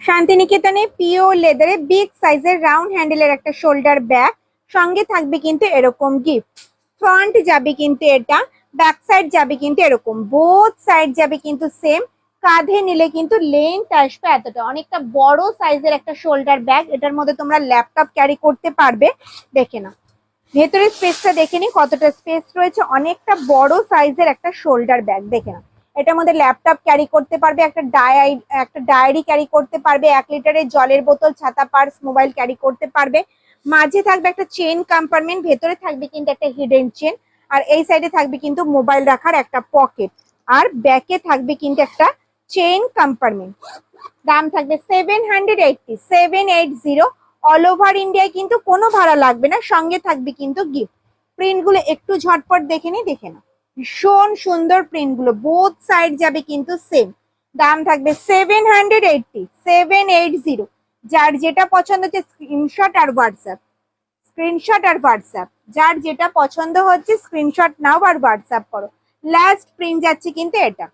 শান্তিনিকেতনে pure লেদারে big সাইজের round হ্যান্ডেলের একটা শোল্ডার ব্যাগ, সঙ্গে থাকবে কিন্তু এরকম গিফট। ফ্রন্ট যাবে কিন্তু এটা, ব্যাক সাইড যাবে কিন্তু এরকম, বোথ সাইড যাবে কিন্তু সেম। কাঁধে নিলে কিন্তু লেন্থ আসবে এতটা, অনেকটা বড় সাইজের একটা শোল্ডার ব্যাগ। এটার মধ্যে তোমরা ল্যাপটপ ক্যারি করতে পারবে। দেখে নাও ভেতরের স্পেসটা, দেখে নি কতটা স্পেস রয়েছে। অনেকটা বড় সাইজের একটা শোল্ডার ব্যাগ। দেখে নাও এটার মধ্যে ল্যাপটপ ক্যারি করতে পারবে, একটা ডায়েরি ক্যারি করতে পারবে, 1 লিটারের জলের বোতল, ছাতা, পার্স, মোবাইল ক্যারি করতে পারবে। মাঝে থাকবে একটা চেন কম্পার্টমেন্ট, ভেতরে থাকবে কিন্তু একটা হিডেন চেন, আর এই সাইডে থাকবে কিন্তু মোবাইল রাখার একটা পকেট, আর ব্যাকে থাকবে কিন্তু একটা চেন কম্পার্টমেন্ট। দাম থাকবে 780 অল ওভার ইন্ডিয়ায়, কিন্তু কোনো ভাড়া লাগবে না, সঙ্গে থাকবে কিন্তু গিফট। প্রিন্ট গুলো একটু ঝটপট দেখে নি, দেখে নাও ভীষণ সুন্দর প্রিন্ট গুলো, বোথ সাইড যাবে কিন্তু সেম। দাম থাকবে 780। যার যেটা পছন্দ হচ্ছে স্ক্রিনশট আর হোয়াটসঅ্যাপ, যার যেটা পছন্দ হচ্ছে স্ক্রিনশট নাও আর হোয়াটসঅ্যাপ করো। লাস্ট প্রিন্ট যাচ্ছে কিন্তু এটা।